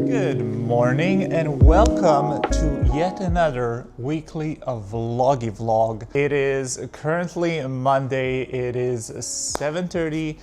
Good morning and welcome to yet another weekly vloggy vlog. It is currently Monday. It is 7:30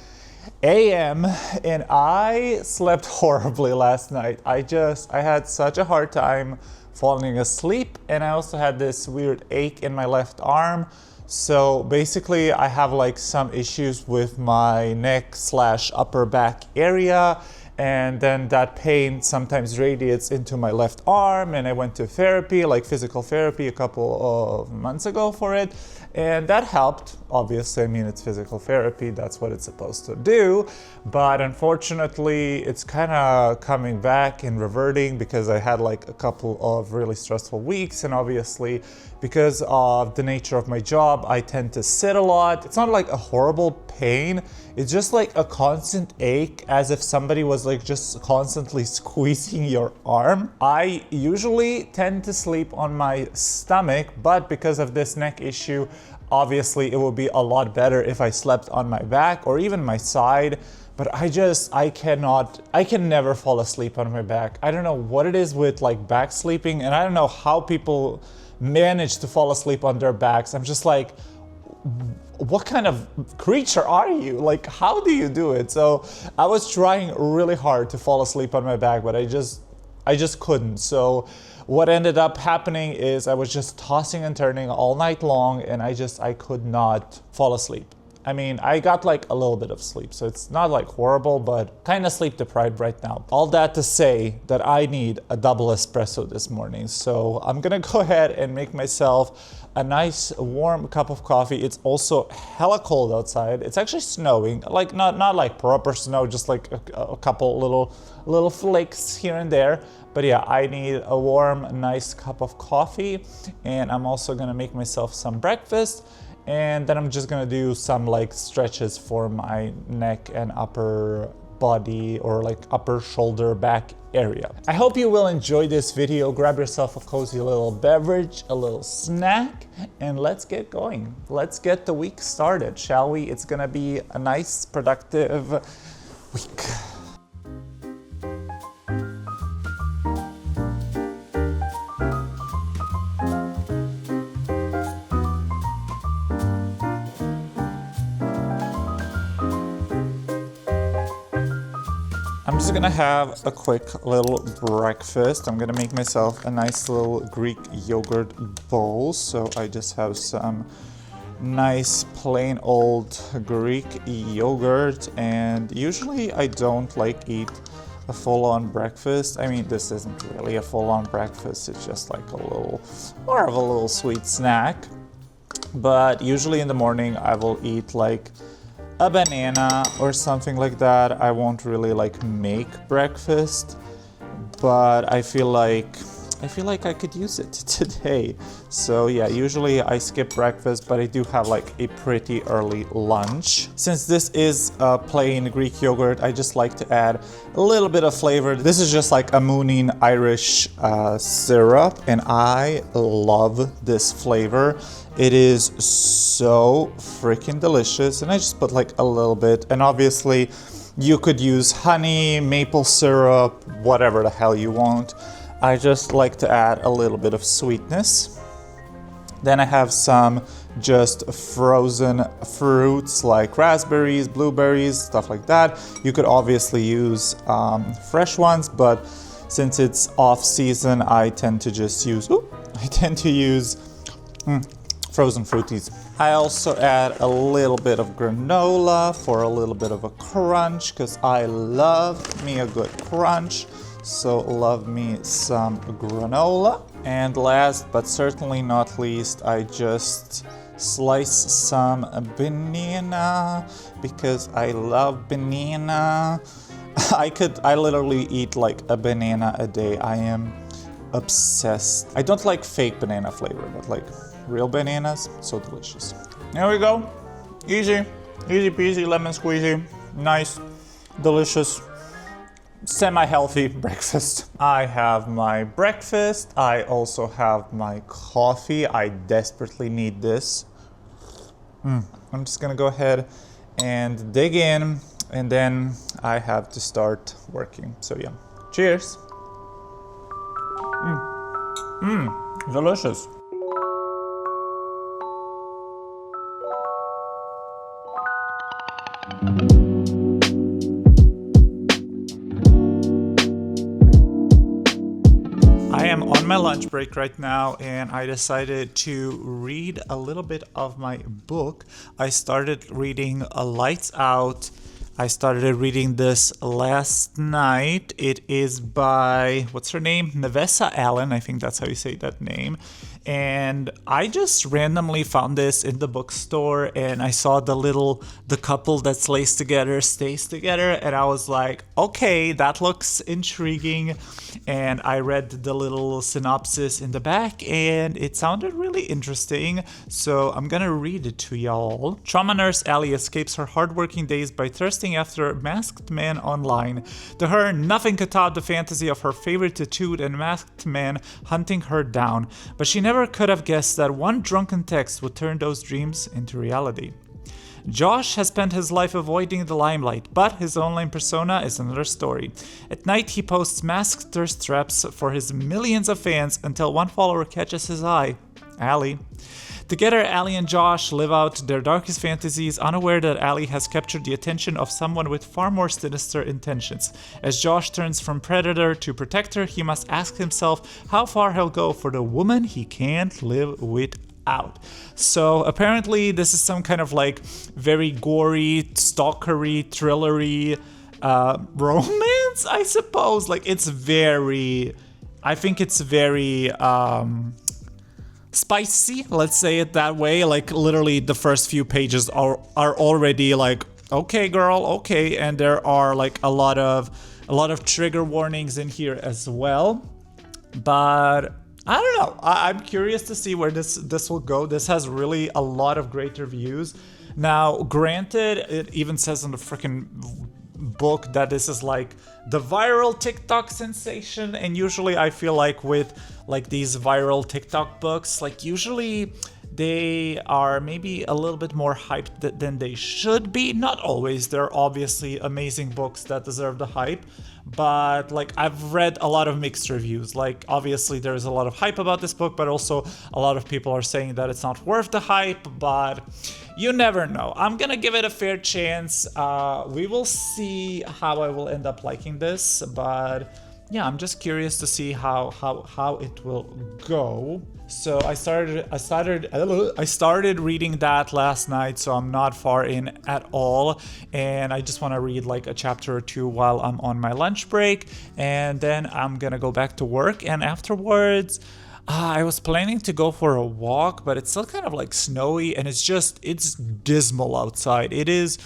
a.m. and I slept horribly last night. I had such a hard time falling asleep, and I also had this weird ache in my left arm. So basically I have like some issues with my neck / upper back area, and then that pain sometimes radiates into my left arm, and I went to therapy, like physical therapy, a couple of months ago for it, and that helped. Obviously, I mean, it's physical therapy, that's what it's supposed to do, but unfortunately it's kind of coming back and reverting because I had like a couple of really stressful weeks, and obviously because of the nature of my job, I tend to sit a lot. It's not like a horrible pain, it's just like a constant ache, as if somebody was like just constantly squeezing your arm. I usually tend to sleep on my stomach, but because of this neck issue, obviously it would be a lot better if I slept on my back or even my side. But I can never fall asleep on my back. I don't know what it is with like back sleeping, and I don't know how people manage to fall asleep on their backs. I'm just like, what kind of creature are you? Like, how do you do it? So I was trying really hard to fall asleep on my back, but I just couldn't. So what ended up happening is I was just tossing and turning all night long, and I could not fall asleep. I mean, I got like a little bit of sleep, so it's not like horrible, but kind of sleep deprived right now. All that to say that I need a double espresso this morning. So I'm gonna go ahead and make myself a nice warm cup of coffee. It's also hella cold outside. It's actually snowing, like not like proper snow, just like a couple little flakes here and there. But yeah, I need a warm, nice cup of coffee, and I'm also gonna make myself some breakfast. And then I'm just gonna do some like stretches for my neck and upper body, or like upper shoulder back area. I hope you will enjoy this video. Grab yourself a cozy little beverage, a little snack, and let's get going. Let's get the week started, shall we? It's gonna be a nice, productive week. I'm just gonna have a quick little breakfast. I'm gonna make myself a nice little Greek yogurt bowl. So I just have some nice plain old Greek yogurt, and usually I don't like eat a full-on breakfast. I mean, this isn't really a full-on breakfast, it's just like more of a little sweet snack. But usually in the morning I will eat like a banana or something like that. I won't really like make breakfast, but I feel like I could use it today. So yeah, usually I skip breakfast, but I do have like a pretty early lunch. Since this is a plain Greek yogurt, I just like to add a little bit of flavor. This is just like a Moonin Irish syrup, and I love this flavor. It is so freaking delicious, and I just put like a little bit, and obviously you could use honey, maple syrup, whatever the hell you want. I just like to add a little bit of sweetness. Then I have some just frozen fruits like raspberries, blueberries, stuff like that. You could obviously use fresh ones, but since it's off season, I tend to use frozen fruities. I also add a little bit of granola for a little bit of a crunch, because I love me a good crunch. So love me some granola. And last but certainly not least, I just slice some banana because I love banana. I literally eat like a banana a day. I am obsessed. I don't like fake banana flavor, but like real bananas, so delicious. There we go. Easy peasy, lemon squeezy, nice, delicious, semi-healthy breakfast. I have my breakfast. I also have my coffee. I desperately need this. I'm just gonna go ahead and dig in, and then I have to start working. So yeah, cheers. Delicious. I am on my lunch break right now, and I decided to read a little bit of my book. I started reading Lights Out. I started reading this last night. It is by, what's her name? Nevessa Allen. I think that's how you say that name. And I just randomly found this in the bookstore, and I saw the couple that stays together, and I was like, okay, that looks intriguing. And I read the little synopsis in the back, and it sounded really interesting, so I'm gonna read it to y'all. Trauma nurse Allie escapes her hardworking days by thirsting after a masked man online. To her, nothing could top the fantasy of her favorite tattooed and masked man hunting her down, but she never could have guessed that one drunken text would turn those dreams into reality. Josh has spent his life avoiding the limelight, but his online persona is another story. At night, he posts masked thirst traps for his millions of fans until one follower catches his eye, Allie. Together, Allie and Josh live out their darkest fantasies, unaware that Allie has captured the attention of someone with far more sinister intentions. As Josh turns from predator to protector, he must ask himself how far he'll go for the woman he can't live without. So apparently this is some kind of like very gory, stalkery, thrillery romance, I suppose. Like I think it's very spicy, let's say it that way. Like literally the first few pages are already like, okay girl, okay, and there are like a lot of trigger warnings in here as well. But I don't know, I'm curious to see where this will go. This has really a lot of great reviews. Now granted, it even says in the freaking book that this is like the viral TikTok sensation, and usually I feel like with like these viral TikTok books, like usually they are maybe a little bit more hyped than they should be. Not always. There are obviously amazing books that deserve the hype, but like I've read a lot of mixed reviews. Like obviously there's a lot of hype about this book, but also a lot of people are saying that it's not worth the hype, but you never know. I'm gonna give it a fair chance. We will see how I will end up liking this, but yeah, I'm just curious to see how it will go. So I started reading that last night, so I'm not far in at all, and I just want to read like a chapter or two while I'm on my lunch break, and then I'm gonna go back to work. And afterwards, I was planning to go for a walk, but it's still kind of like snowy, and it's dismal outside. It is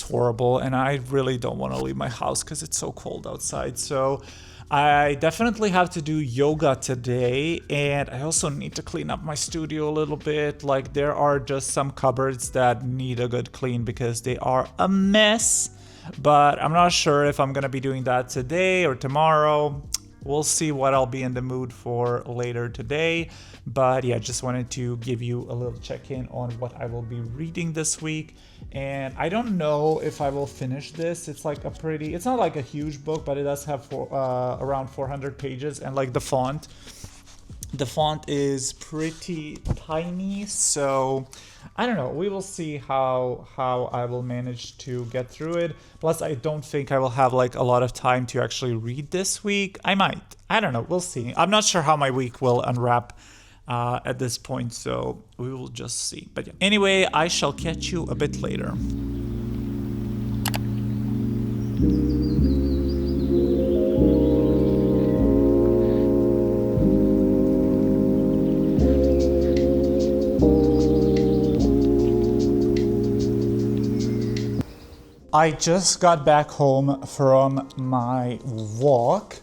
horrible, and I really don't want to leave my house because it's so cold outside. So I definitely have to do yoga today, and I also need to clean up my studio a little bit. Like there are just some cupboards that need a good clean because they are a mess, but I'm not sure if I'm gonna be doing that today or tomorrow. We'll see what I'll be in the mood for later today. But yeah, just wanted to give you a little check-in on what I will be reading this week. And I don't know if I will finish this. It's not like a huge book, but it does have around 400 pages. And like the font is pretty tiny. So I don't know. We will see how I will manage to get through it. Plus, I don't think I will have like a lot of time to actually read this week. I might. I don't know. We'll see. I'm not sure how my week will unwrap at this point, so we will just see. But yeah. Anyway, I shall catch you a bit later. I just got back home from my walk,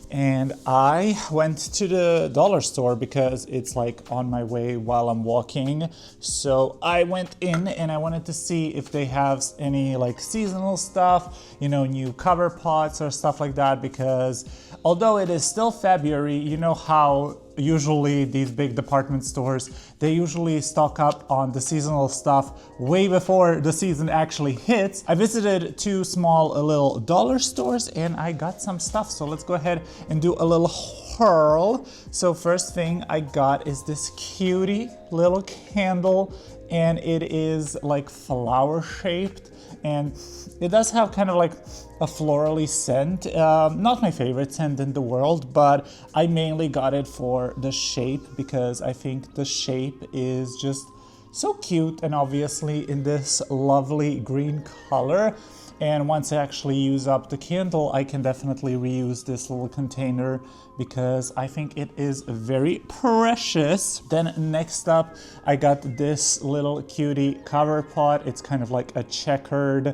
and I went to the dollar store because it's like on my way while I'm walking. So I went in and I wanted to see if they have any like seasonal stuff, new cover pots or stuff like that, because although it is still February, you know how usually these big department stores, they usually stock up on the seasonal stuff way before the season actually hits. I visited two small little dollar stores and I got some stuff. So let's go ahead and do a little haul. So first thing I got is this cutie little candle, and it is like flower shaped, and it does have kind of like a florally scent. Not my favorite scent in the world, but I mainly got it for the shape because I think the shape is just so cute, and obviously in this lovely green color. And once I actually use up the candle, I can definitely reuse this little container because I think it is very precious. Then next up, I got this little cutie cover pot. It's kind of like a checkered,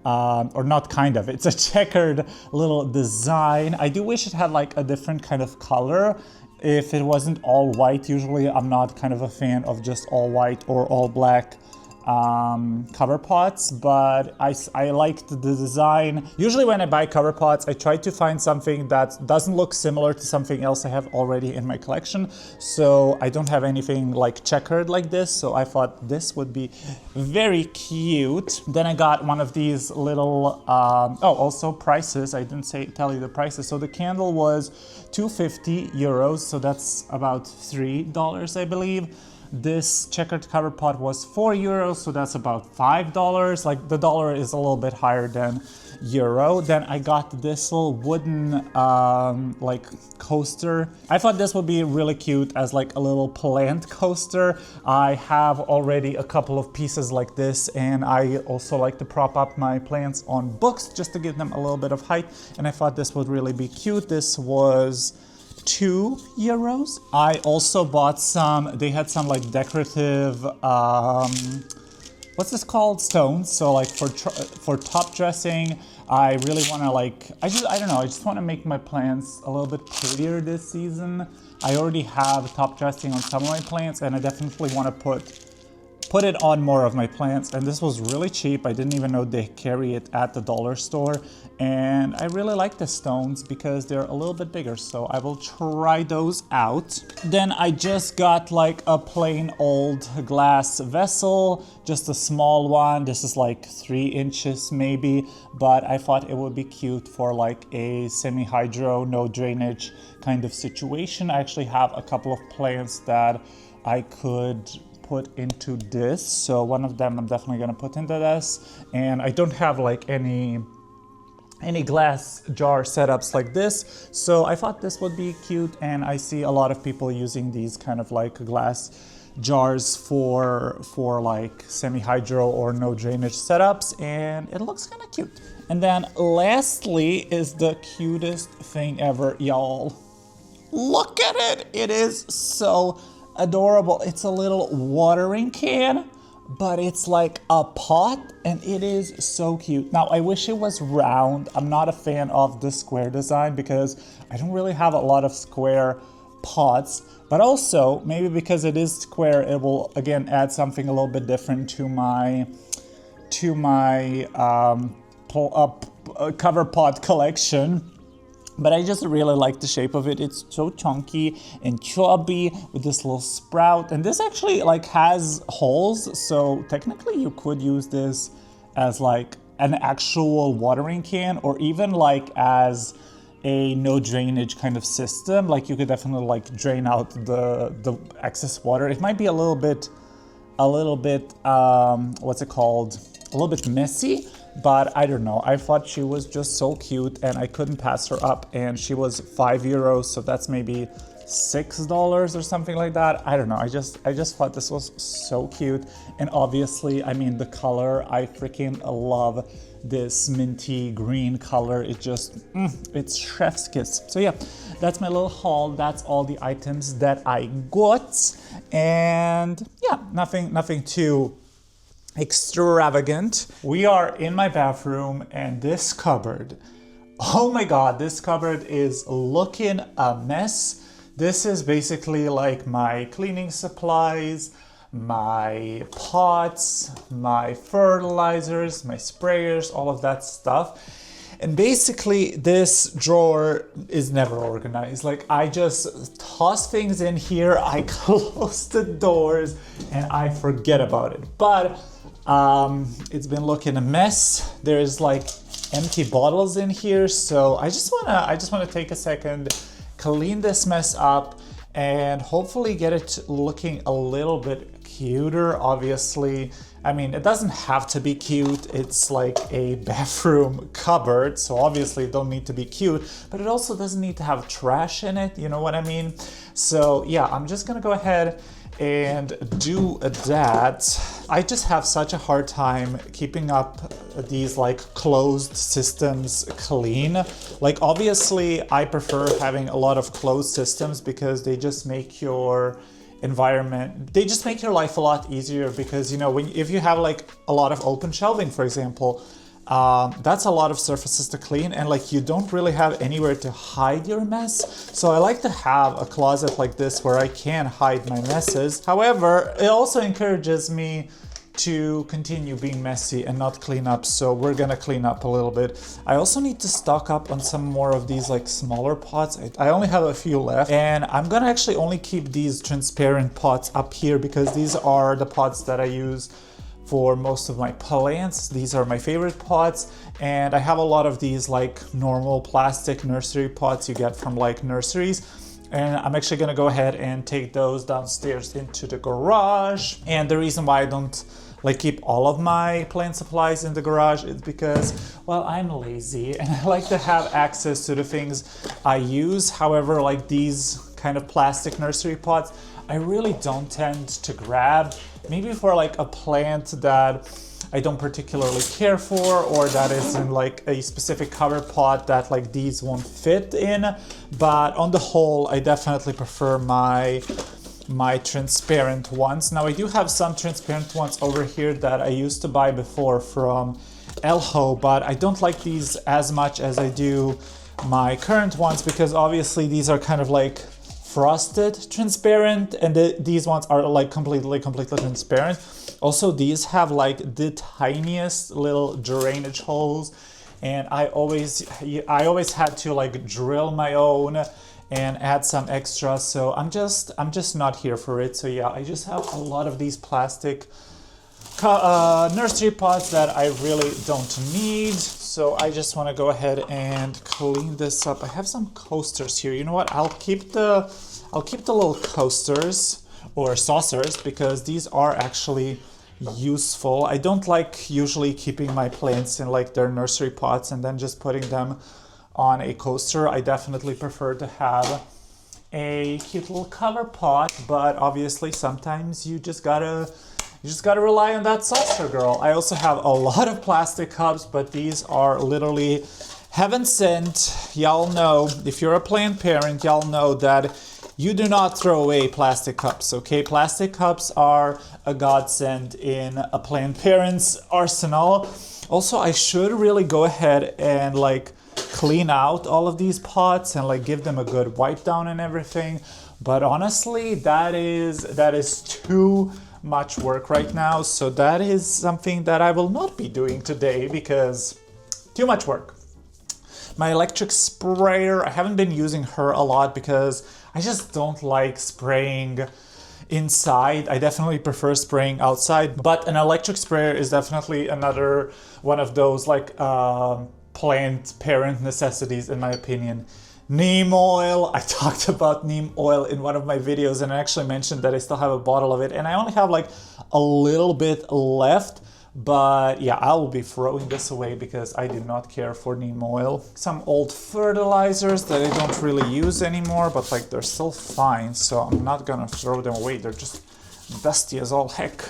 or not kind of, it's a checkered little design. I do wish it had like a different kind of color. If it wasn't all white, usually I'm not kind of a fan of just all white or all black cover pots, but I liked the design. Usually when I buy cover pots, I try to find something that doesn't look similar to something else I have already in my collection. So I don't have anything like checkered like this, so I thought this would be very cute. Then I got one of these little, also prices. I didn't tell you the prices. So the candle was 250 euros, so that's about $3, I believe. This checkered cover pot was 4 euros, so that's about $5. Like the dollar is a little bit higher than euro. Then I got this little wooden like coaster. I thought this would be really cute as like a little plant coaster. I have already a couple of pieces like this, and I also like to prop up my plants on books just to give them a little bit of height, and I thought this would really be cute. This was 2 euros. I also bought some, they had some like decorative, what's this called? Stones. So like for top dressing, I really want to like, I don't know, I just want to make my plants a little bit prettier this season. I already have top dressing on some of my plants, and I definitely want to put it on more of my plants. And this was really cheap. I didn't even know they carry it at the dollar store. And I really like the stones because they're a little bit bigger, so I will try those out. Then I just got like a plain old glass vessel, just a small one. This is like 3 inches maybe, but I thought it would be cute for like a semi-hydro, no drainage kind of situation. I actually have a couple of plants that I could put into this, so one of them I'm definitely gonna put into this. And I don't have like any glass jar setups like this, so I thought this would be cute. And I see a lot of people using these kind of like glass jars for like semi-hydro or no drainage setups, and it looks kind of cute. And then lastly is the cutest thing ever, y'all. Look at it, it is so adorable. It's a little watering can, but it's like a pot, and it is so cute. Now I wish it was round. I'm not a fan of the square design because I don't really have a lot of square pots, but also maybe because it is square, it will again add something a little bit different to my cover pot collection. But I just really like the shape of it. It's so chunky and chubby with this little sprout. And this actually like has holes, so technically you could use this as like an actual watering can, or even like as a no drainage kind of system. Like you could definitely like drain out the excess water. It might be a little bit what's it called? A little bit messy, but I don't know. I thought she was just so cute, and I couldn't pass her up. And she was 5 euros, so that's maybe $6 or something like that. I don't know. I just thought this was so cute. And obviously, I mean, the color, I freaking love this minty green color. It just, it's chef's kiss. So yeah, that's my little haul. That's all the items that I got. And yeah, nothing too extravagant. We are in my bathroom, and this cupboard, oh my god, this cupboard is looking a mess. This is basically like my cleaning supplies, my pots, my fertilizers, my sprayers, all of that stuff. And basically this drawer is never organized. Like I just toss things in here, I close the doors and I forget about it. But it's been looking a mess. There's like empty bottles in here. So I just wanna take a second, clean this mess up and hopefully get it looking a little bit cuter. Obviously, I mean, it doesn't have to be cute. It's like a bathroom cupboard, so obviously it don't need to be cute, but it also doesn't need to have trash in it, you know what I mean? So yeah, I'm just gonna go ahead and do that. I just have such a hard time keeping up these like closed systems clean. Like obviously I prefer having a lot of closed systems because they just make your environment, they just make your life a lot easier, because you know, if you have like a lot of open shelving, for example, that's a lot of surfaces to clean, and like you don't really have anywhere to hide your mess. So I like to have a closet like this where I can hide my messes. However, it also encourages me to continue being messy and not clean up, so we're gonna clean up a little bit. I also need to stock up on some more of these like smaller pots. I only have a few left, and I'm gonna actually only keep these transparent pots up here because these are the pots that I use for most of my plants. These are my favorite pots, and I have a lot of these like normal plastic nursery pots you get from like nurseries. And I'm actually gonna go ahead and take those downstairs into the garage. And the reason why I don't like keep all of my plant supplies in the garage is because, well, I'm lazy and I like to have access to the things I use. However, like these kind of plastic nursery pots, I really don't tend to grab. Maybe for like a plant that I don't particularly care for, or that is in like a specific cover pot that like these won't fit in. But on the whole, I definitely prefer my transparent ones. Now I do have some transparent ones over here that I used to buy before from Elho, but I don't like these as much as I do my current ones, because obviously these are kind of like frosted transparent, and these ones are like completely transparent. Also, these have like the tiniest little drainage holes, and I always had to like drill my own and add some extra, so I'm just not here for it. So yeah, I just have a lot of these plastic nursery pots that I really don't need. So I just want to go ahead and clean this up. I have some coasters here. You know what? I'll keep the little coasters or saucers because these are actually useful. I don't like usually keeping my plants in like their nursery pots and then just putting them on a coaster. I definitely prefer to have a cute little cover pot, but obviously sometimes you just gotta rely on that saucer, girl. I also have a lot of plastic cups, but these are literally heaven sent. Y'all know, if you're a plant parent, y'all know that you do not throw away plastic cups, okay? Plastic cups are a godsend in a plant parent's arsenal. Also, I should really go ahead and like clean out all of these pots and like give them a good wipe down and everything. But honestly, that is too much work right now. So that is something that I will not be doing today because too much work. My electric sprayer, I haven't been using her a lot because I just don't like spraying inside. I definitely prefer spraying outside, but an electric sprayer is definitely another one of those like plant parent necessities in my opinion. Neem oil, I talked about neem oil in one of my videos and I actually mentioned that I still have a bottle of it and I only have like a little bit left. But yeah, I will be throwing this away because I do not care for neem oil. Some old fertilizers that I don't really use anymore, but like they're still fine, so I'm not gonna throw them away. They're just dusty as all heck.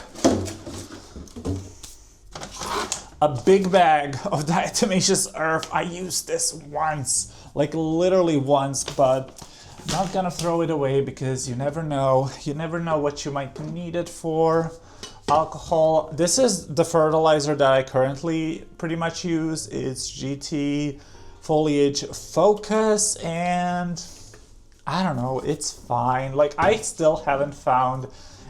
A big bag of diatomaceous earth. I used this once, like literally once, but I'm not gonna throw it away because you never know. You never know what you might need it for. Alcohol. This is the fertilizer that I currently pretty much use. It's GT Foliage Focus, and I don't know, it's fine. Like I still haven't found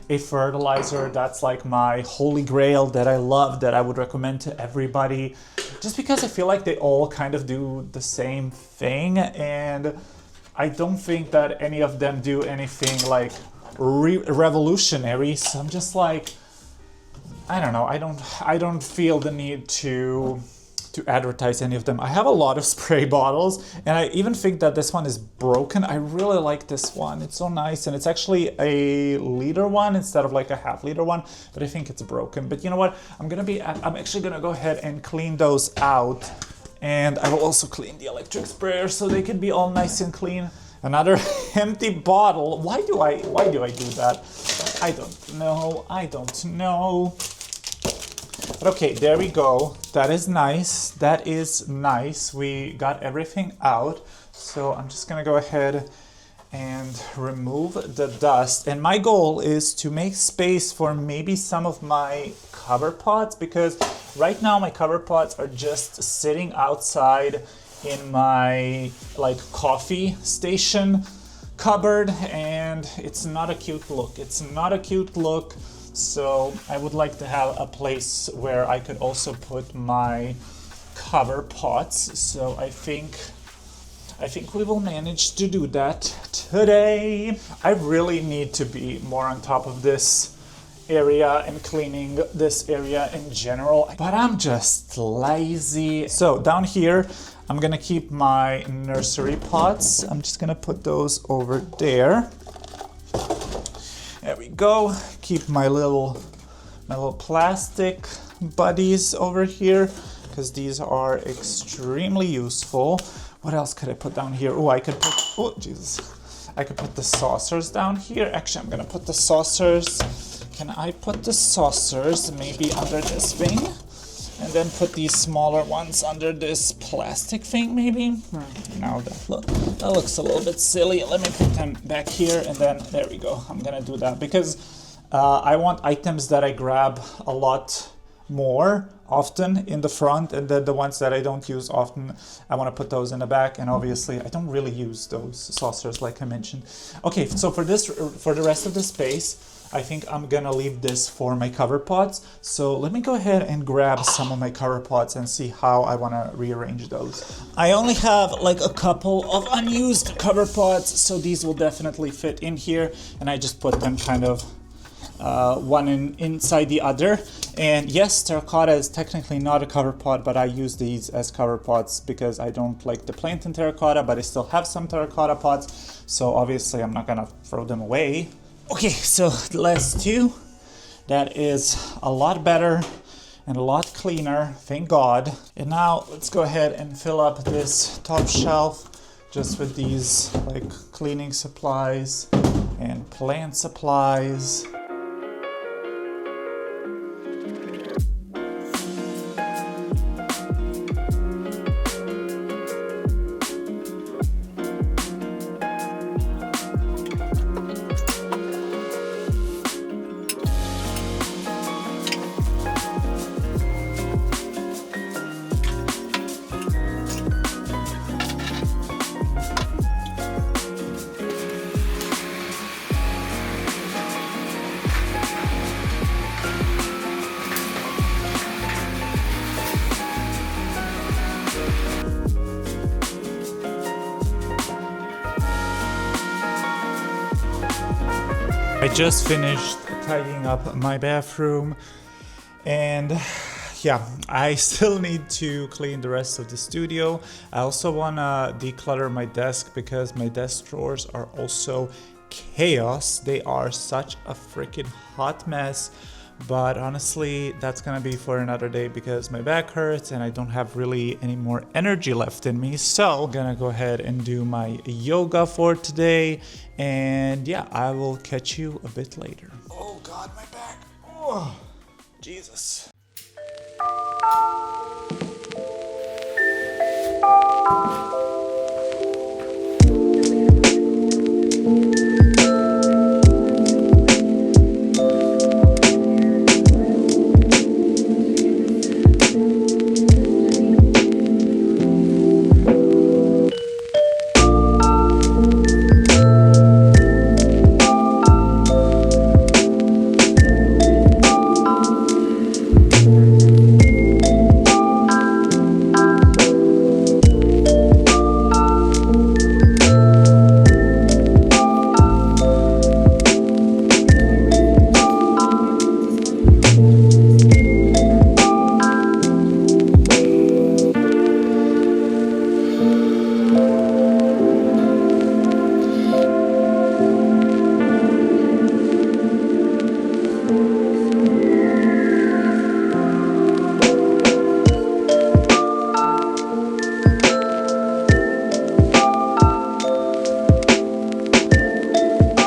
a fertilizer that's like my holy grail that I love, that I would recommend to everybody, just because I feel like they all kind of do the same thing, and I don't think that any of them do anything like revolutionary. So I'm just like, I don't know, I don't feel the need to advertise any of them. I have a lot of spray bottles, and I even think that this one is broken. I really like this one. It's so nice, and it's actually a liter one instead of like a half liter one, but I think it's broken. But you know what? I'm actually gonna go ahead and clean those out, and I will also clean the electric sprayer so they can be all nice and clean. Another empty bottle. Why do I do that? I don't know. But okay, there we go. That is nice. We got everything out. So I'm just gonna go ahead and remove the dust. And my goal is to make space for maybe some of my cover pots, because right now my cover pots are just sitting outside in my like coffee station cupboard, and it's not a cute look. So I would like to have a place where I could also put my cover pots. So I think we will manage to do that today. I really need to be more on top of this area and cleaning this area in general, but I'm just lazy. So down here, I'm gonna keep my nursery pots. I'm just gonna put those over there. There we go. Keep my little plastic buddies over here, because these are extremely useful. What else could I put down here? I could put the saucers down here. Actually, I'm gonna put the saucers. Can I put the saucers maybe under this thing? And then put these smaller ones under this plastic thing, maybe? Now that looks a little bit silly. Let me put them back here, and then there we go. I'm gonna do that because I want items that I grab a lot more often in the front, and then the ones that I don't use often, I want to put those in the back. And obviously I don't really use those saucers like I mentioned. Okay, so for the rest of the space, I think I'm gonna leave this for my cover pots. So let me go ahead and grab some of my cover pots and see how I wanna rearrange those. I only have like a couple of unused cover pots, so these will definitely fit in here. And I just put them kind of one inside the other. And yes, terracotta is technically not a cover pot, but I use these as cover pots because I don't like the plant in terracotta, but I still have some terracotta pots. So obviously I'm not gonna throw them away. Okay, so the last two, that is a lot better and a lot cleaner, thank God. And now let's go ahead and fill up this top shelf just with these like cleaning supplies and plant supplies. I just finished tidying up my bathroom, and yeah, I still need to clean the rest of the studio. I also want to declutter my desk because my desk drawers are also chaos. They are such a freaking hot mess. But honestly, that's gonna be for another day because my back hurts and I don't have really any more energy left in me. So I'm gonna go ahead and do my yoga for today. And yeah, I will catch you a bit later. Oh God, my back. Oh, Jesus.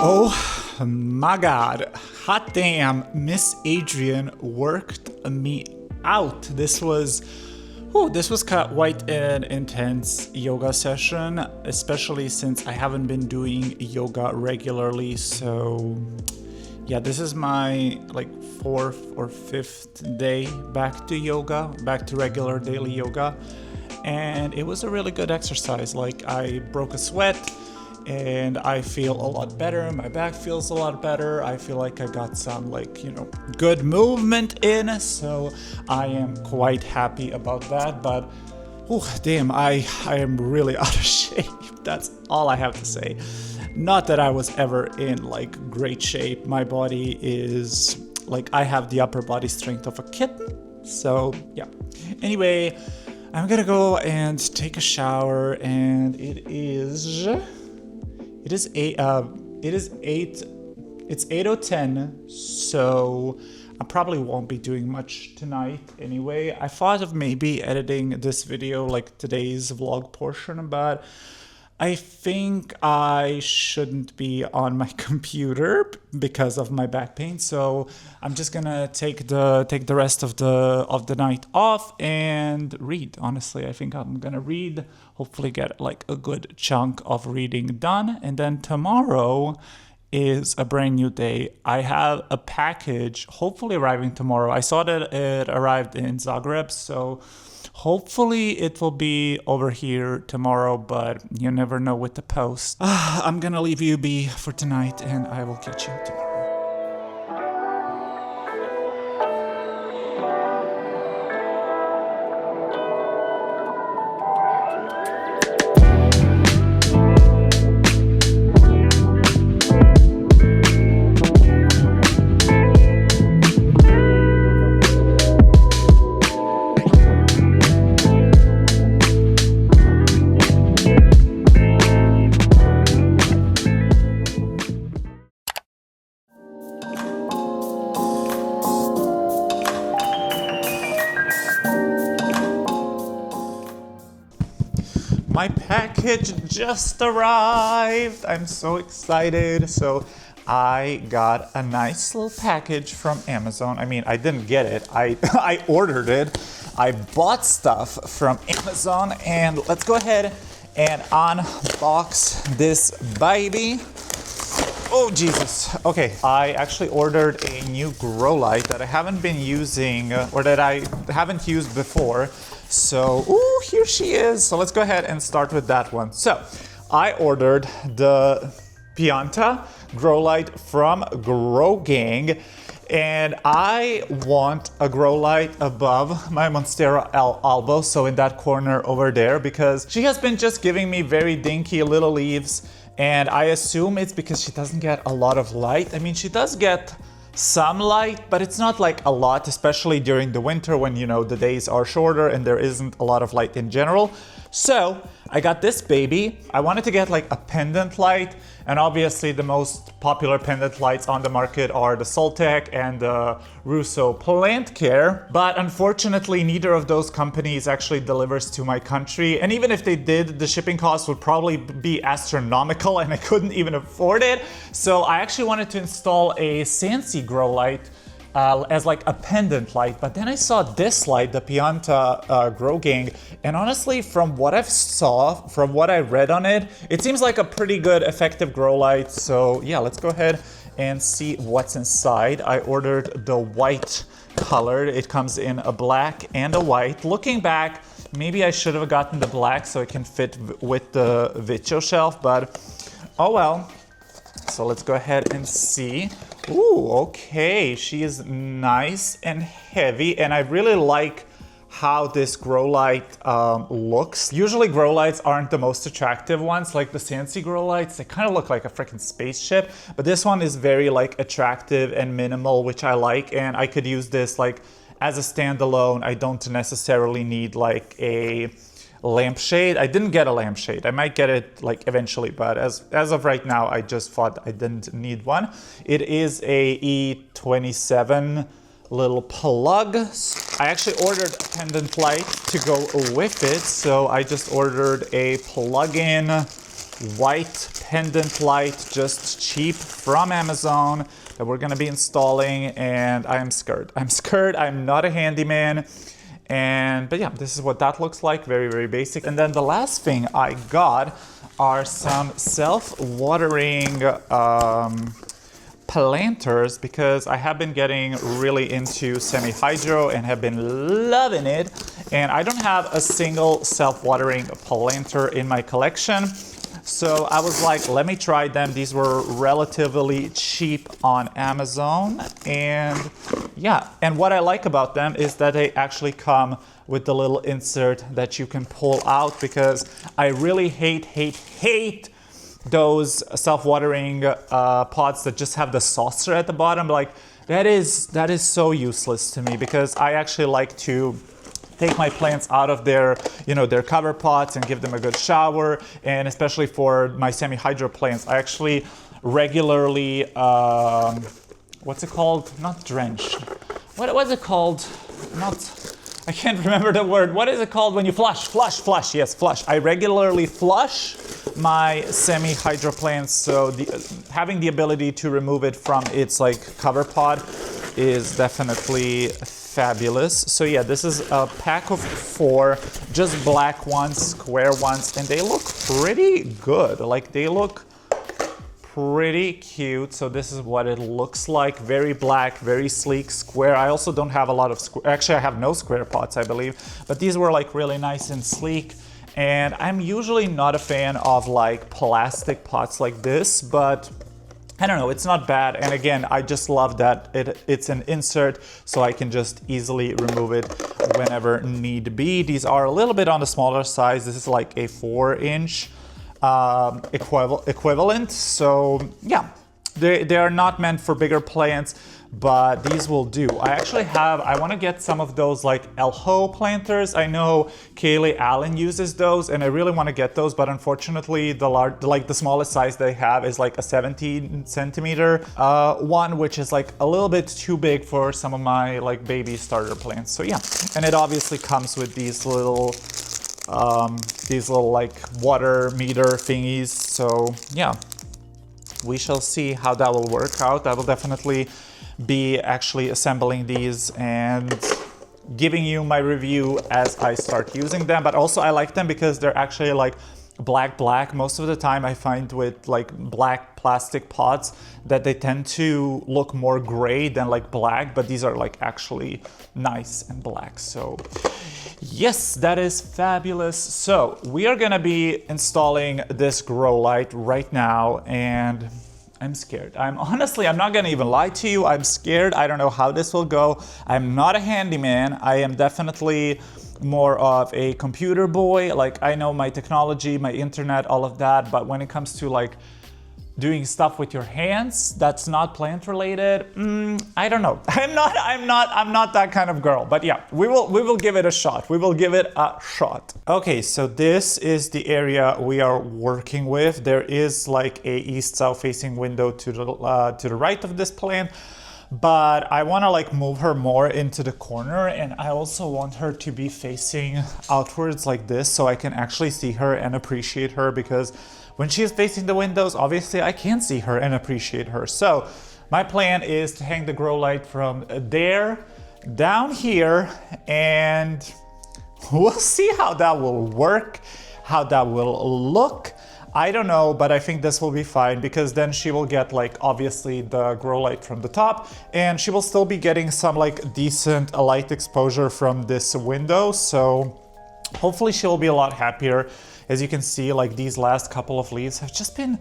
Oh my God, hot damn, Miss Adrian worked me out. This was quite an intense yoga session, especially since I haven't been doing yoga regularly. So yeah, this is my like 4th or 5th day back to regular daily yoga. And it was a really good exercise. Like, I broke a sweat and I feel a lot better. My back feels a lot better. I feel like I got some good movement in. So I am quite happy about that. But damn, I am really out of shape. That's all I have to say. Not that I was ever in like great shape. My body is like, I have the upper body strength of a kitten. So yeah. Anyway, I'm gonna go and take a shower, and it's 8:10, so I probably won't be doing much tonight anyway. I thought of maybe editing this video, like today's vlog portion, but I think I shouldn't be on my computer because of my back pain. So I'm just gonna take the rest of the night off and read. Honestly, I think I'm gonna read, hopefully get like a good chunk of reading done. And then tomorrow is a brand new day. I have a package hopefully arriving tomorrow. I saw that it arrived in Zagreb, so hopefully it will be over here tomorrow, but you never know with the post. I'm gonna leave you be for tonight, and I will catch you tomorrow. My package just arrived. I'm so excited. So I got a nice little package from Amazon. I mean, I didn't get it. I ordered it. I bought stuff from Amazon, and let's go ahead and unbox this baby. Oh, Jesus. Okay, I actually ordered a new grow light that I haven't been using or that I haven't used before. So, ooh, here she is. So let's go ahead and start with that one. So I ordered the Pianta grow light from Grow Gang, and I want a grow light above my Monstera Albo, so in that corner over there, because she has been just giving me very dinky little leaves, and I assume it's because she doesn't get a lot of light. I mean, she does get some light, but it's not like a lot, especially during the winter when, the days are shorter and there isn't a lot of light in general. So I got this baby. I wanted to get like a pendant light, and obviously the most popular pendant lights on the market are the Soltec and the Russo Plant Care, but unfortunately neither of those companies actually delivers to my country, and even if they did, the shipping costs would probably be astronomical and I couldn't even afford it. So I actually wanted to install a Sansi grow light as like a pendant light, but then I saw this light, the Pianta Grow Gang, and honestly, from what I read on it, it seems like a pretty good, effective grow light. So yeah, let's go ahead and see what's inside. I ordered the white color. It comes in a black and a white. Looking back, maybe I should have gotten the black so it can fit with the Vitcho shelf, but oh well. So let's go ahead and see. Ooh, okay, she is nice and heavy, and I really like how this grow light looks. Usually grow lights aren't the most attractive ones, like the Sansi grow lights. They kind of look like a freaking spaceship, but this one is very like attractive and minimal, which I like, and I could use this like as a standalone. I don't necessarily need like a lampshade. I didn't get a lampshade. I might get it like eventually, but as of right now, I just thought I didn't need one. It is a E27 little plug. I actually ordered a pendant light to go with it, so I just ordered a plug-in white pendant light, just cheap from Amazon, that we're gonna be installing, and I am scared. I'm scared, I'm not a handyman. But yeah, this is what that looks like, very, very basic. And then the last thing I got are some self-watering planters, because I have been getting really into semi-hydro and have been loving it. And I don't have a single self-watering planter in my collection. So I was like, let me try them. These were relatively cheap on Amazon. And yeah, and what I like about them is that they actually come with the little insert that you can pull out, because I really hate those self-watering pots that just have the saucer at the bottom. Like that is so useless to me, because I actually like to take my plants out of their, their cover pots and give them a good shower. And especially for my semi-hydro plants, I actually regularly, what's it called? Not drenched. What was it called? I can't remember the word. What is it called when you flush? Flush, yes, flush. I regularly flush my semi-hydro plants, so having the ability to remove it from its cover pod is definitely fabulous. So yeah, this is a pack of 4, just black ones, square ones, and they look pretty good. Like they look pretty cute. So this is what it looks like. Very black, very sleek, square. I also don't have a lot of actually I have no square pots, I believe, but these were like really nice and sleek. And I'm usually not a fan of like plastic pots like this, but I don't know, it's not bad. And again, I just love that it's an insert, so I can just easily remove it whenever need be. These are a little bit on the smaller size. This is like a 4-inch equivalent. So yeah, they are not meant for bigger plants, but these will do. I want to get some of those like xoxo planters. I know Kaylee Allen uses those, and I really want to get those, but unfortunately the smallest size they have is like a 17 centimeter one, which is like a little bit too big for some of my like baby starter plants. So yeah, and it obviously comes with these little like water meter thingies. So yeah, we shall see how that will work out. I will definitely be actually assembling these and giving you my review as I start using them. But also I like them because they're actually like black. Most of the time I find with like black plastic pots that they tend to look more gray than like black, but these are like actually nice and black. So yes, that is fabulous. So we are gonna be installing this grow light right now, and I'm scared. I'm not gonna even lie to you. I'm scared. I don't know how this will go. I'm not a handyman. I am definitely more of a computer boy. Like I know my technology, my internet, all of that. But when it comes to like doing stuff with your hands that's not plant related, I don't know. I'm not that kind of girl. But yeah, we will give it a shot. We will give it a shot. Okay, so this is the area we are working with. There is like a east-south facing window to the right of this plant, but I want to like move her more into the corner, and I also want her to be facing outwards like this, so I can actually see her and appreciate her, because when she is facing the windows, obviously I can't see her and appreciate her. So my plan is to hang the grow light from there down here, and we'll see how that will work, how that will look. I don't know, but I think this will be fine, because then she will get like obviously the grow light from the top, and she will still be getting some like decent light exposure from this window. So hopefully she'll be a lot happier. As you can see, like these last couple of leaves have just been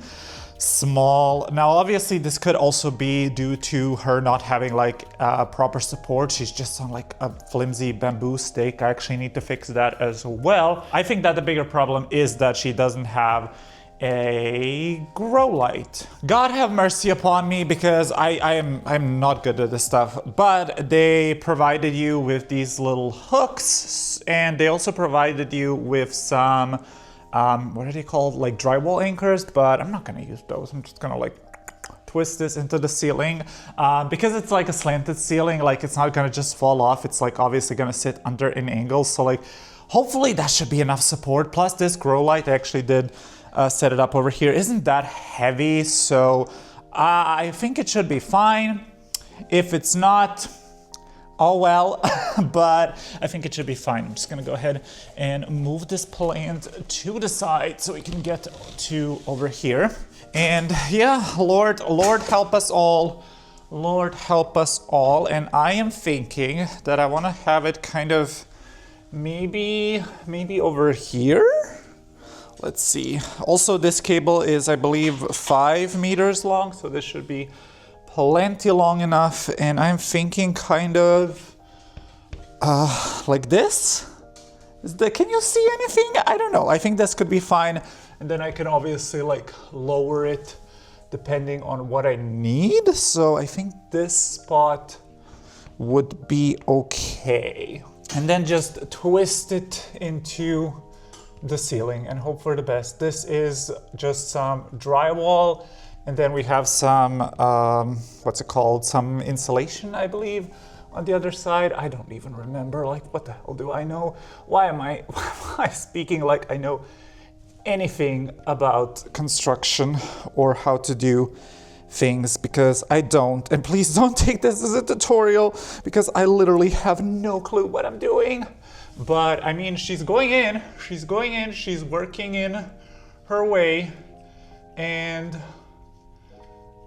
small. Now, obviously this could also be due to her not having like proper support. She's just on like a flimsy bamboo stake. I actually need to fix that as well. I think that the bigger problem is that she doesn't have a grow light. God have mercy upon me, because I'm not good at this stuff. But they provided you with these little hooks, and they also provided you with some what are they called, like drywall anchors, but I'm not gonna use those. I'm just gonna like twist this into the ceiling, because it's like a slanted ceiling, like it's not gonna just fall off. It's like obviously gonna sit under an angle, so like hopefully that should be enough support. Plus this grow light I actually did set it up over here. Isn't that heavy? So I think it should be fine. If it's not, oh well, but I think it should be fine. I'm just gonna go ahead and move this plant to the side so we can get to over here. And yeah, Lord help us all. Lord help us all. And I am thinking that I want to have it kind of maybe over here. Let's see. Also, this cable is, I believe, 5 meters long, so this should be plenty long enough. And I'm thinking kind of like this. Can you see anything? I don't know. I think this could be fine. And then I can obviously like lower it depending on what I need. So I think this spot would be okay. And then just twist it into the ceiling and hope for the best. This is just some drywall, and then we have some, what's it called? Some insulation, I believe, on the other side. I don't even remember, like, what the hell do I know? Why am I speaking like I know anything about construction or how to do things, because I don't. And please don't take this as a tutorial, because I literally have no clue what I'm doing. But I mean, she's going in, she's working in her way, and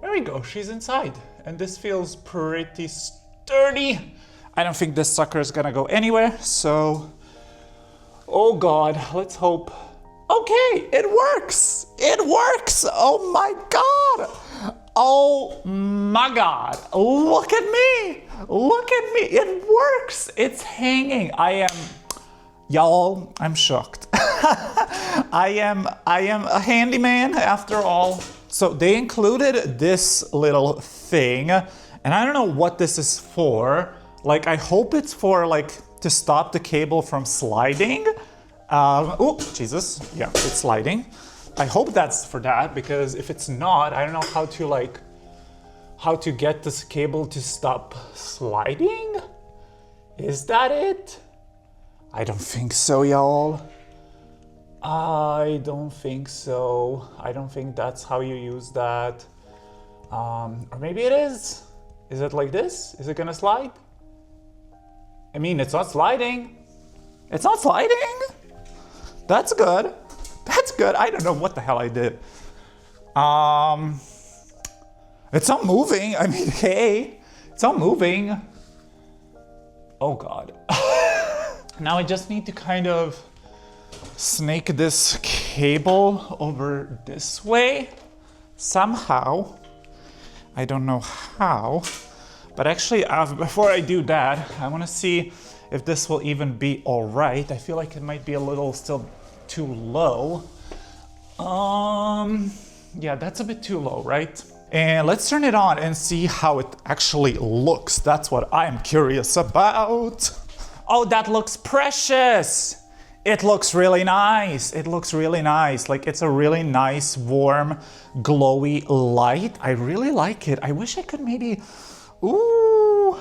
there we go, she's inside. And this feels pretty sturdy. I don't think this sucker is gonna go anywhere, so, oh God, let's hope. Okay, it works! It works! Oh my God! Oh my God! Look at me! Look at me! It works! It's hanging. Y'all, I'm shocked. I am a handyman after all. So they included this little thing, and I don't know what this is for. Like, I hope it's for like to stop the cable from sliding. Oh, Jesus, yeah, it's sliding. I hope that's for that, because if it's not, I don't know how to get this cable to stop sliding. Is that it? I don't think so, y'all. I don't think so. I don't think that's how you use that. Or maybe it is. Is it like this? Is it gonna slide? I mean, it's not sliding. It's not sliding? That's good. That's good. I don't know what the hell I did. It's not moving. I mean, hey, it's not moving. Oh God. Now I just need to kind of snake this cable over this way somehow. I don't know how, but actually before I do that, I want to see if this will even be all right. I feel like it might be a little still too low. Yeah, that's a bit too low, right? And let's turn it on and see how it actually looks. That's what I'm curious about. Oh, that looks precious. It looks really nice. It looks really nice. Like, it's a really nice, warm, glowy light. I really like it. I wish I could maybe, ooh.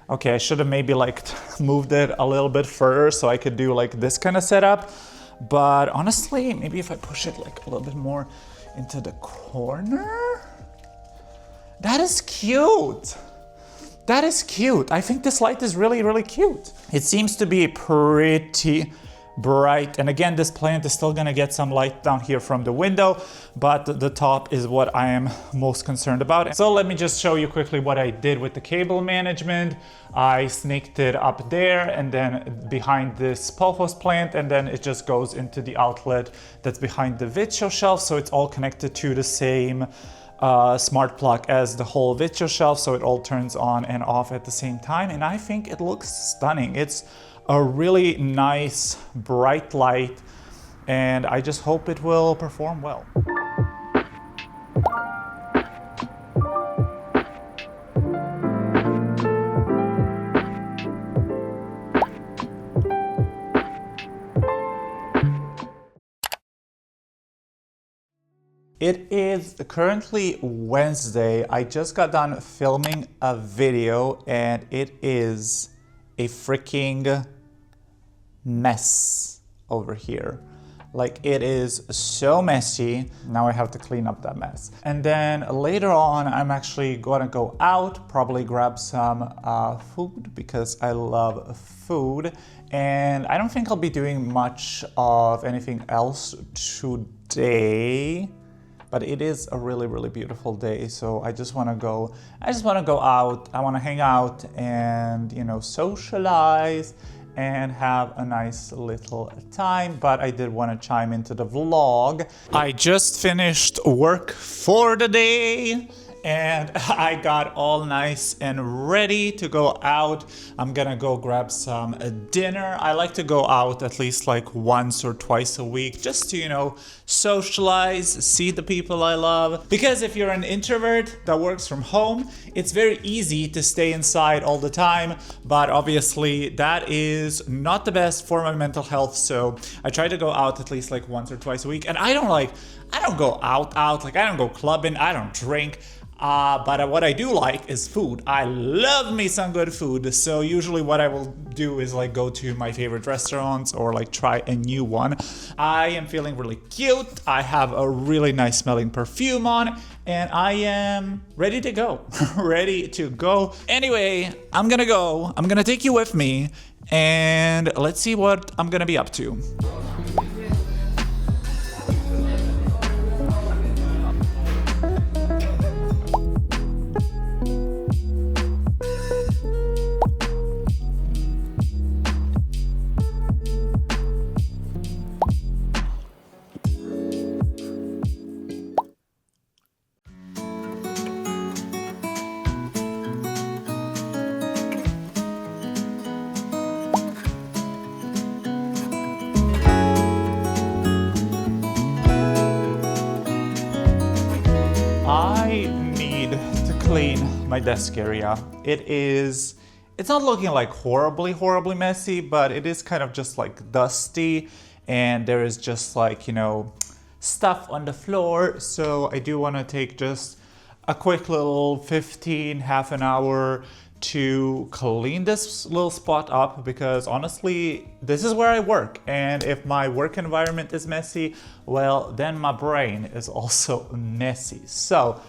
Okay, I should have maybe like moved it a little bit further so I could do like this kind of setup. But honestly, maybe if I push it like a little bit more into the corner. That is cute. That is cute. I think this light is really, really cute. It seems to be pretty bright. And again, this plant is still gonna get some light down here from the window, but the top is what I am most concerned about. So let me just show you quickly what I did with the cable management. I snaked it up there and then behind this pothos plant, and then it just goes into the outlet that's behind the Vitcho shelf. So it's all connected to the same smart plug as the whole Vitcho shelf, so it all turns on and off at the same time. And I think it looks stunning. It's a really nice bright light, and I just hope it will perform well. It is currently Wednesday. I just got done filming a video and it is a freaking mess over here. Like, it is so messy. Now I have to clean up that mess. And then later on, I'm actually gonna go out, probably grab some food because I love food. And I don't think I'll be doing much of anything else today, but it is a really, really beautiful day. So I just wanna go out, I wanna hang out and, you know, socialize and have a nice little time, but I did want to chime into the vlog. I just finished work for the day and I got all nice and ready to go out. I'm gonna go grab some dinner. I like to go out at least like once or twice a week just to, you know, socialize, see the people I love. Because if you're an introvert that works from home, it's very easy to stay inside all the time, but obviously that is not the best for my mental health. So I try to go out at least like once or twice a week. And I don't go out, like I don't go clubbing, I don't drink. But what I do like is food. I love me some good food. So usually what I will do is like go to my favorite restaurants or like try a new one. I am feeling really cute. I have a really nice smelling perfume on and I am ready to go. Ready to go. Anyway, I'm gonna go. I'm gonna take you with me and let's see what I'm gonna be up to. I need to clean my desk area. It's not looking like horribly messy, but it is kind of just like dusty and there is just like, you know, stuff on the floor. So I do want to take just a quick little half an hour to clean this little spot up because honestly, this is where I work. And if my work environment is messy, well, then my brain is also messy. So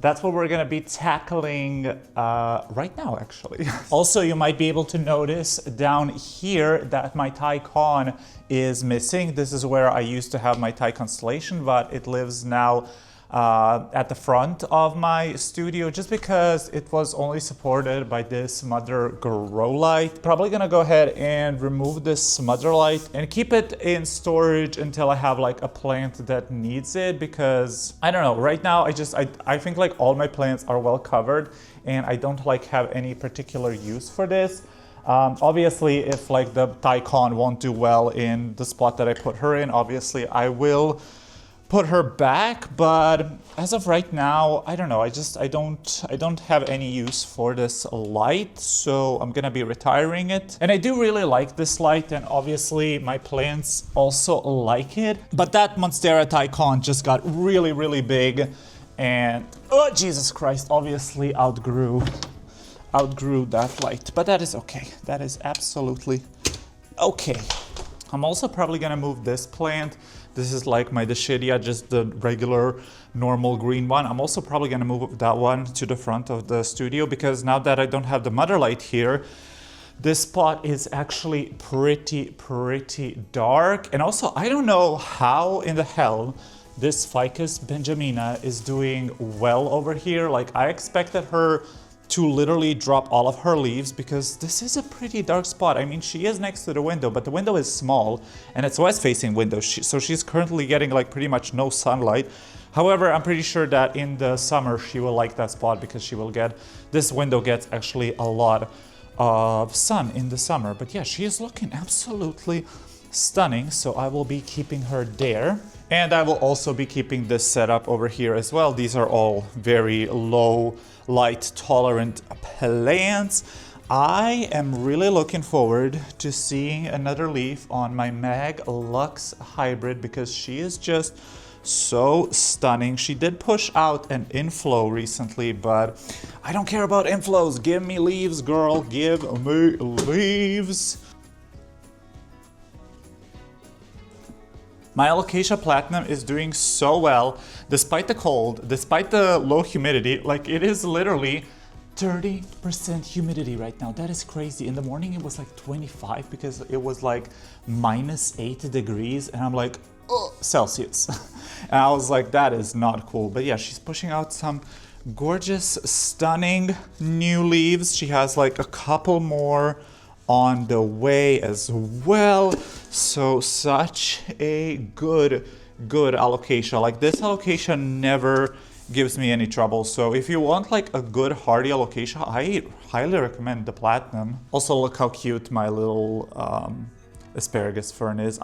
that's what we're gonna be tackling right now, actually. Also, you might be able to notice down here that my Tycon is missing. This is where I used to have my Ty constellation, but it lives now at the front of my studio just because it was only supported by this mother grow light. Probably gonna go ahead and remove this mother light and keep it in storage until I have like a plant that needs it, because I don't know, right now I think like all my plants are well covered and I don't like have any particular use for this. Obviously, if like the Tycon won't do well in the spot that I put her in, obviously I will put her back, but as of right now, I don't know. I don't have any use for this light, so I'm gonna be retiring it. And I do really like this light, and obviously my plants also like it. But that Monstera Tycon just got really big, and oh Jesus Christ, obviously outgrew that light. But that is okay. That is absolutely okay. I'm also probably gonna move this plant. This is like my Dischidia, just the regular normal green one. I'm also probably gonna move that one to the front of the studio because now that I don't have the mother light here, this spot is actually pretty dark. And also, I don't know how in the hell this Ficus benjamina is doing well over here. Like, I expected her to literally drop all of her leaves because this is a pretty dark spot. I mean, she is next to the window, but the window is small and it's west-facing window, so she's currently getting like pretty much no sunlight. However, I'm pretty sure that in the summer she will like that spot because this window gets actually a lot of sun in the summer. But yeah, she is looking absolutely stunning, so I will be keeping her there. And I will also be keeping this setup over here as well. These are all very low light tolerant plants. I am really looking forward to seeing another leaf on my Mag Lux hybrid because she is just so stunning. She did push out an inflow recently, but I don't care about inflows. Give me leaves, girl. Give me leaves. My Alocasia Platinum is doing so well, despite the cold, despite the low humidity. Like, it is literally 30% humidity right now. That is crazy. In the morning it was like 25 because it was like -8 degrees, and I'm like, oh, Celsius. And I was like, that is not cool. But yeah, she's pushing out some gorgeous, stunning new leaves. She has like a couple more on the way as well. So such a good alocasia. Like, this alocasia never gives me any trouble. So if you want like a good hardy alocasia, I highly recommend the Platinum. Also, look how cute my little asparagus fern is.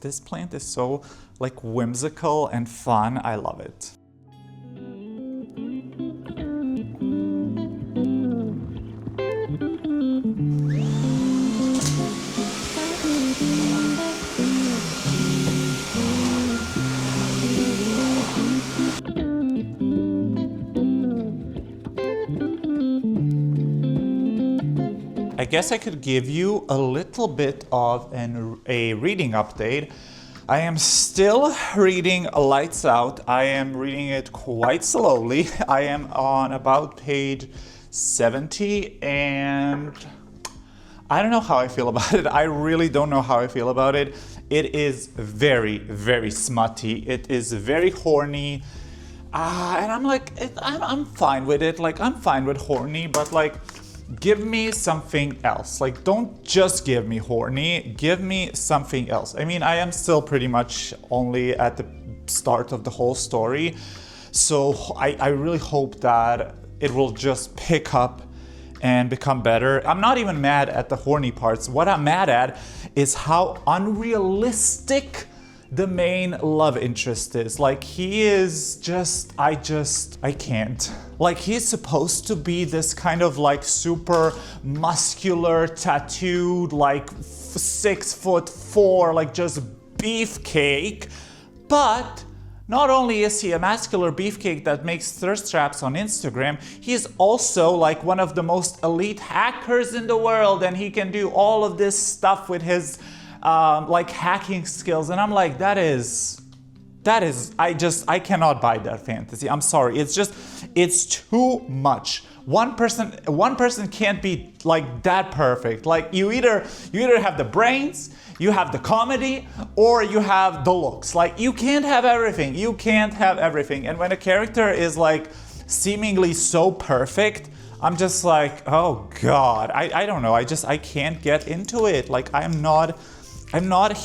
This plant is so like whimsical and fun. I love it. I guess I could give you a little bit of a reading update. I am still reading Lights Out. I am reading it quite slowly. I am on about page 70, and I don't know how I feel about it. I really don't know how I feel about it. It is very, very smutty. It is very horny. And I'm like, I'm fine with it. Like, I'm fine with horny, but like, give me something else. Like, don't just give me horny, give me something else. I mean, I am still pretty much only at the start of the whole story, so I really hope that it will just pick up and become better. I'm not even mad at the horny parts. What I'm mad at is how unrealistic the main love interest is. Like, he is just, I can't. Like, he's supposed to be this kind of like super muscular, tattooed, like 6'4", like just beefcake. But not only is he a muscular beefcake that makes thirst traps on Instagram, he is also like one of the most elite hackers in the world, and he can do all of this stuff with his like hacking skills. And I'm like, I cannot buy that fantasy. I'm sorry. It's too much. One person can't be like that perfect. Like, you either have the brains, you have the comedy, or you have the looks. Like, you can't have everything. You can't have everything. And when a character is like seemingly so perfect, I'm just like, oh God, I don't know. I can't get into it. Like, I'm not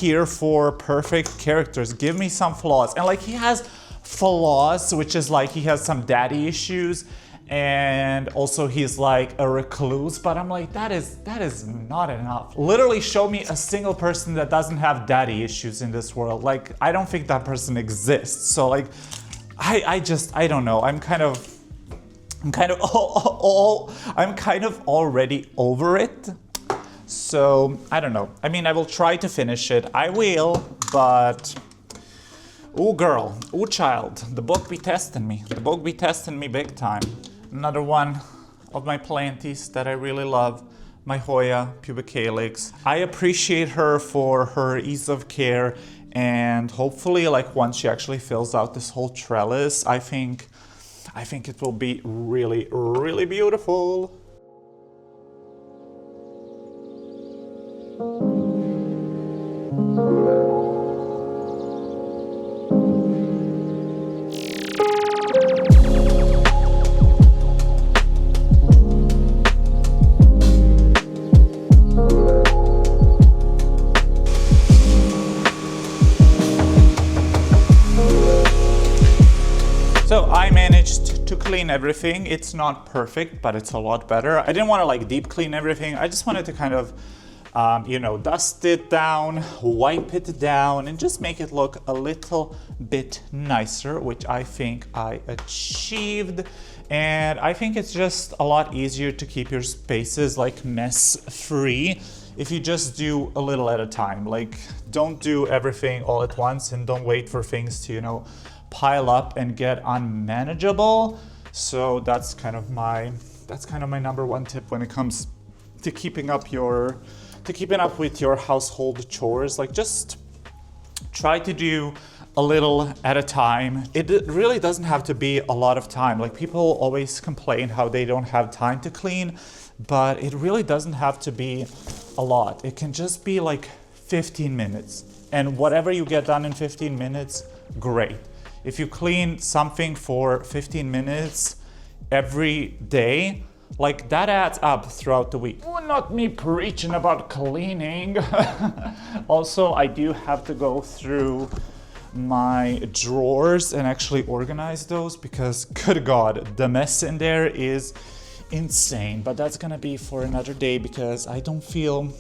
here for perfect characters. Give me some flaws. And like, he has flaws, which is like, he has some daddy issues, and also he's like a recluse, but I'm like, that is not enough. Literally show me a single person that doesn't have daddy issues in this world. Like, I don't think that person exists. So like, I don't know. I'm kind of already over it. So, I don't know. I mean, I will try to finish it. I will, but ooh girl, ooh child, the book be testing me. The book be testing me big time. Another one of my planties that I really love, my Hoya pubicalyx. I appreciate her for her ease of care, and hopefully, like, once she actually fills out this whole trellis, I think it will be really, really beautiful. So I managed to clean everything. It's not perfect, but it's a lot better. I didn't want to like deep clean everything. I just wanted to kind of, dust it down, wipe it down, and just make it look a little bit nicer, which I think I achieved. And I think it's just a lot easier to keep your spaces like mess-free if you just do a little at a time. Like, don't do everything all at once, and don't wait for things to, pile up and get unmanageable. So that's kind of my number one tip when it comes to keeping up with your household chores. Like, just try to do a little at a time. It really doesn't have to be a lot of time. Like, people always complain how they don't have time to clean, but it really doesn't have to be a lot. It can just be like 15 minutes. And whatever you get done in 15 minutes, great. If you clean something for 15 minutes every day, like, that adds up throughout the week. Well, not me preaching about cleaning. Also, I do have to go through my drawers and actually organize those because, good God, the mess in there is insane. But that's gonna be for another day because I don't feel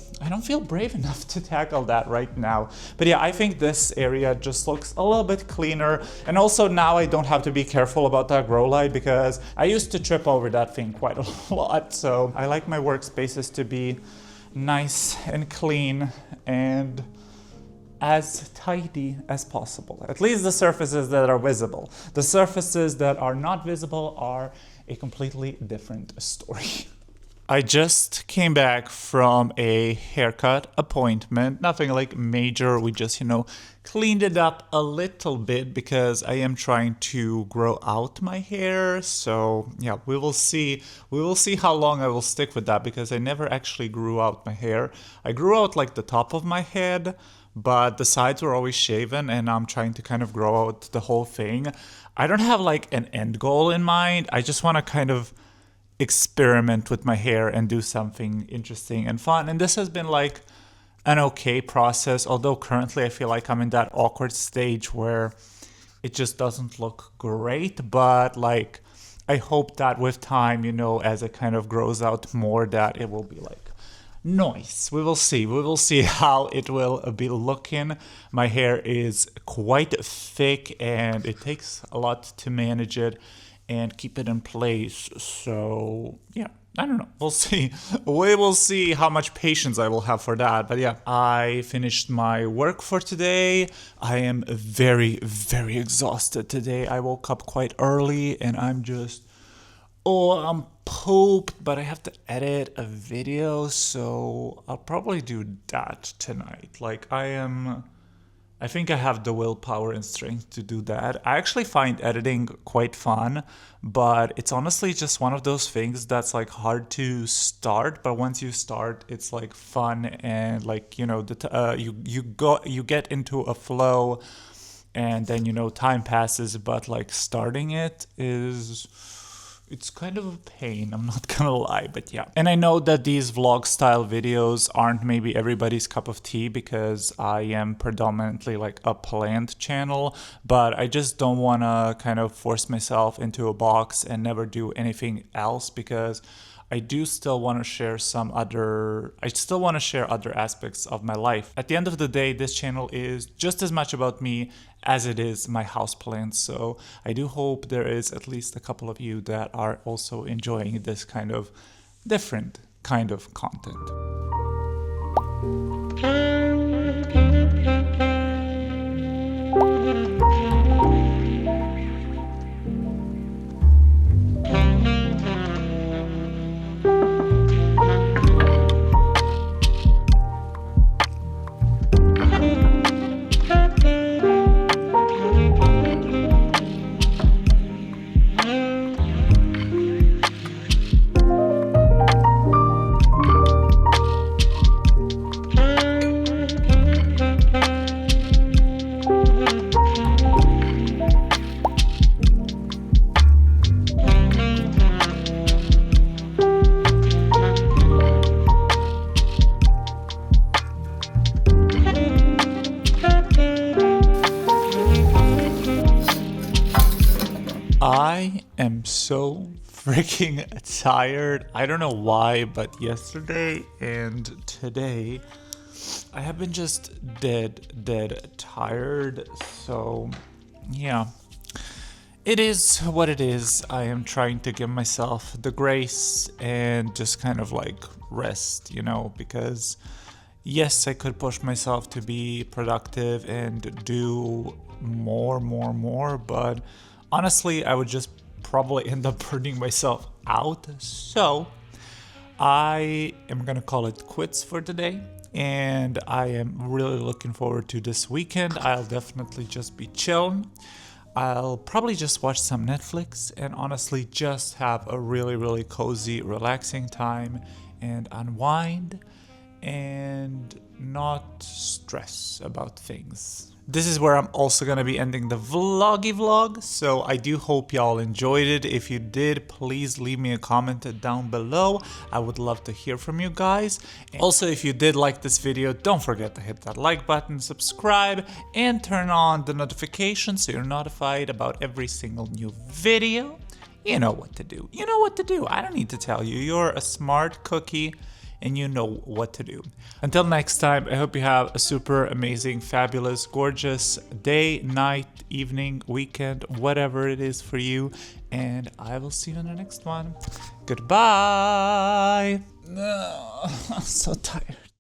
brave enough to tackle that right now. But yeah, I think this area just looks a little bit cleaner. And also now I don't have to be careful about that grow light because I used to trip over that thing quite a lot. So I like my workspaces to be nice and clean and as tidy as possible. At least the surfaces that are visible. The surfaces that are not visible are a completely different story. I just came back from a haircut appointment. Nothing like major. We just, cleaned it up a little bit because I am trying to grow out my hair. So yeah, we will see. We will see how long I will stick with that because I never actually grew out my hair. I grew out like the top of my head, but the sides were always shaven, and I'm trying to kind of grow out the whole thing. I don't have like an end goal in mind. I just want to kind of experiment with my hair and do something interesting and fun. And this has been like an okay process, although currently I feel like I'm in that awkward stage where it just doesn't look great. But like, I hope that with time, as it kind of grows out more, that it will be like nice. We will see. We will see how it will be looking. My hair is quite thick and it takes a lot to manage it and keep it in place. So yeah, I don't know. We'll see. We will see how much patience I will have for that. But yeah, I finished my work for today. I am very, very exhausted today. I woke up quite early and I'm pooped, but I have to edit a video, so I'll probably do that tonight. Like, I think I have the willpower and strength to do that. I actually find editing quite fun, but it's honestly just one of those things that's like hard to start, but once you start, it's like fun and like, you get into a flow and then, time passes, but like starting it it's kind of a pain, I'm not gonna lie, but yeah. And I know that these vlog style videos aren't maybe everybody's cup of tea because I am predominantly like a plant channel, but I just don't wanna kind of force myself into a box and never do anything else because I do still want to share other aspects of my life. At the end of the day, this channel is just as much about me as it is my houseplants. So I do hope there is at least a couple of you that are also enjoying this kind of different kind of content. I am so freaking tired. I don't know why, but yesterday and today I have been just dead tired. So yeah, it is what it is. I am trying to give myself the grace and just kind of like rest, because yes, I could push myself to be productive and do more, but honestly, I would just probably end up burning myself out. So I am gonna call it quits for today. and I am really looking forward to this weekend. I'll definitely just be chilling. I'll probably just watch some Netflix and honestly just have a really cozy, relaxing time and unwind and not stress about things. This is where I'm also gonna be ending the vloggy vlog, so I do hope y'all enjoyed it. If you did, please leave me a comment down below. I would love to hear from you guys. Also, if you did like this video, don't forget to hit that like button, subscribe, and turn on the notifications so you're notified about every single new video. You know what to do. You know what to do. I don't need to tell you. You're a smart cookie and you know what to do. Until next time, I hope you have a super amazing, fabulous, gorgeous day, night, evening, weekend, whatever it is for you. And I will see you in the next one. Goodbye. I'm so tired.